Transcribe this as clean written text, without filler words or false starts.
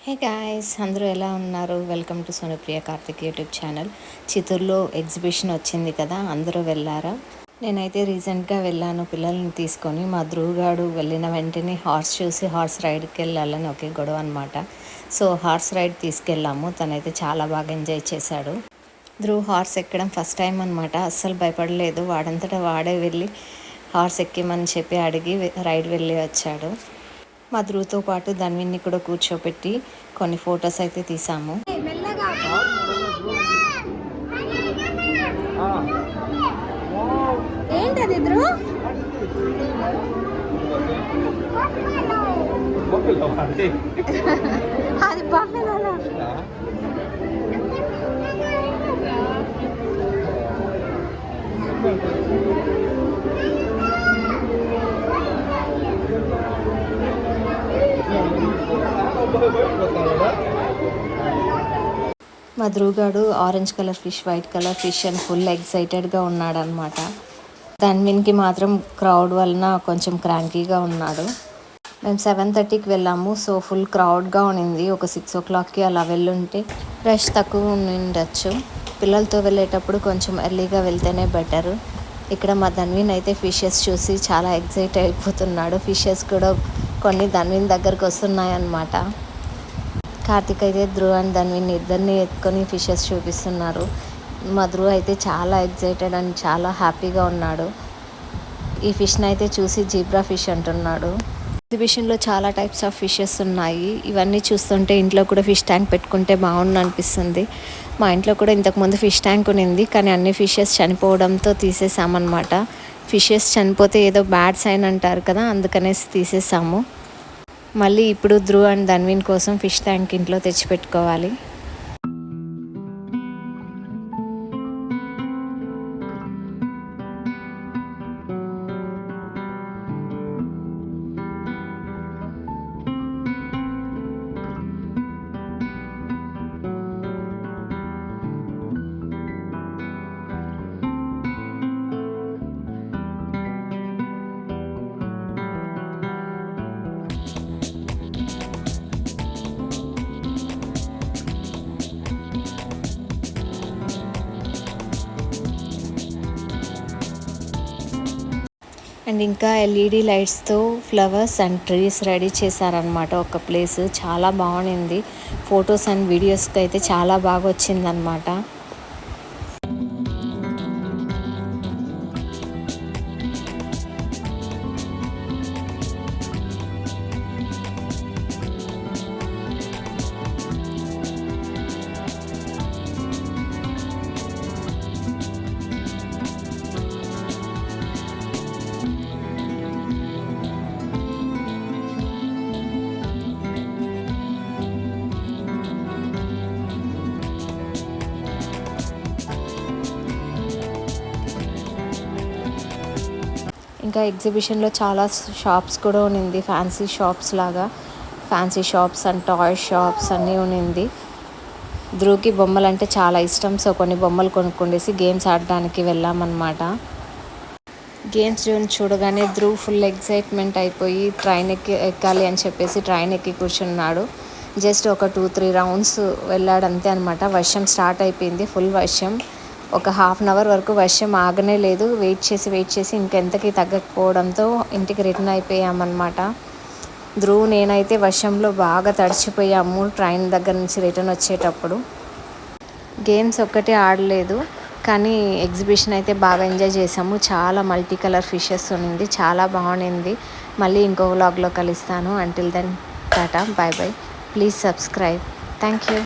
Hey guys, అందరూ ఎలా ఉన్నారు? Welcome to Sonupriya Karthik YouTube channel. చిత్తూరులో ఎగ్జిబిషన్ వచ్చింది కదా, అందరూ వెళ్ళారా? నేనైతే రీసెంట్గా వెళ్ళాను పిల్లల్ని తీసుకొని. మా ధ్రువగాడు వెళ్ళిన వెంటనే హార్స్ చూసి హార్స్ రైడ్కి వెళ్ళాలని ఒకే గొడవ అనమాట. సో హార్స్ రైడ్ తీసుకెళ్ళాము. తనైతే చాలా బాగా ఎంజాయ్ చేశాడు. ధ్రువ్ హార్స్ ఎక్కడం ఫస్ట్ టైం అనమాట. అస్సలు భయపడలేదు. వాడంతటా వాడే వెళ్ళి హార్స్ ఎక్కిమని చెప్పి అడిగి రైడ్ వెళ్ళి వచ్చాడు. మా ధ్రువ్తో పాటు ధన్విన్ని కూడా కూర్చోపెట్టి కొన్ని ఫొటోస్ అయితే తీసాము. ఏంటది ధ్రువ్? అది బఫెలో. మా ధ్రువగాడు orange colour fish, white colour fish అని ఫుల్ ఎక్సైటెడ్గా ఉన్నాడనమాట. ధన్విన్కి మాత్రం క్రౌడ్ వలన కొంచెం క్రాంకీగా ఉన్నాడు. మేము 7:30కి వెళ్ళాము. సో ఫుల్ క్రౌడ్గా ఉన్నింది. ఒక 6 o'clockకి అలా వెళ్ళుంటే రష్ తక్కువ ఉండొచ్చు. పిల్లలతో వెళ్ళేటప్పుడు కొంచెం ఎర్లీగా వెళ్తేనే బెటర్. ఇక్కడ మా ధన్విన్ అయితే ఫిషెస్ చూసి చాలా ఎక్సైట్ అయిపోతున్నాడు. ఫిషెస్ కూడా కొన్ని ధన్విన్ దగ్గరకు వస్తున్నాయన్నమాట. కార్తిక్ అయితే ధ్రువ్ అండ్ ధన్విన్ ఇద్దరిని ఎత్తుకొని ఫిషెస్ చూపిస్తున్నారు. మా ధ్రువ్ అయితే చాలా ఎక్సైటెడ్ అండ్ చాలా హ్యాపీగా ఉన్నాడు. ఈ ఫిష్ని అయితే చూసి జీబ్రా ఫిష్ అంటున్నాడు. ఎగ్జిబిషన్లో చాలా టైప్స్ ఆఫ్ ఫిషెస్ ఉన్నాయి. ఇవన్నీ చూస్తుంటే ఇంట్లో కూడా ఫిష్ ట్యాంక్ పెట్టుకుంటే బాగుండు అనిపిస్తుంది. మా ఇంట్లో కూడా ఇంతకుముందు ఫిష్ ట్యాంక్ ఉన్నింది, కానీ అన్ని ఫిషెస్ చనిపోవడంతో తీసేసామన్నమాట. ఫిషెస్ చనిపోతే ఏదో బ్యాడ్ సైన్ అంటారు కదా, అందుకనేసి తీసేసాము. మళ్ళీ ఇప్పుడు ధ్రువ్ అండ్ ధన్విన్ కోసం ఫిష్ ట్యాంక్ ఇంట్లో తెచ్చిపెట్టుకోవాలి. అండ్ ఇంకా ఎల్ఈడి లైట్స్తో ఫ్లవర్స్ అండ్ ట్రీస్ రెడీ చేశారనమాట. ఒక ప్లేస్ చాలా బాగుంది. ఫొటోస్ అండ్ వీడియోస్కి అయితే చాలా బాగా వచ్చిందనమాట. ఇంకా ఎగ్జిబిషన్లో చాలా షాప్స్ కూడా ఉన్నింది. ఫ్యాన్సీ షాప్స్ లాగా, fancy shops and toy shops అన్నీ ఉన్నింది. ధ్రువ్కి బొమ్మలు అంటే చాలా ఇష్టం. సో కొన్ని బొమ్మలు కొనుక్కొండేసి గేమ్స్ ఆడడానికి వెళ్ళామన్నమాట. గేమ్స్ జోన్ చూడగానే ధ్రువ్ ఫుల్ ఎక్సైట్మెంట్ అయిపోయి ట్రైన్ ఎక్కాలి అని చెప్పేసి ట్రైన్ ఎక్కి కూర్చున్నాడు. జస్ట్ ఒక 2-3 రౌండ్స్ వెళ్ళాడు అంతే అనమాట. వర్షం స్టార్ట్ అయిపోయింది, ఫుల్ వర్షం. ఒక 1/2 hour వరకు వర్షం ఆగనే లేదు. వెయిట్ చేసి ఇంకెంతకి తగ్గకపోవడంతో ఇంటికి రిటర్న్ అయిపోయామన్నమాట. ధ్రువ్ నేనైతే వర్షంలో బాగా తడిచిపోయాము ట్రైన్ దగ్గర నుంచి రిటర్న్ వచ్చేటప్పుడు. గేమ్స్ ఒక్కటే ఆడలేదు, కానీ ఎగ్జిబిషన్ అయితే బాగా ఎంజాయ్ చేసాము. చాలా మల్టీ కలర్ ఫిషెస్ ఉన్నింది, చాలా బాగుంది. మళ్ళీ ఇంకో వ్లాగ్లో కలుస్తాను. Until then tata, bye bye. Please subscribe. Thank you.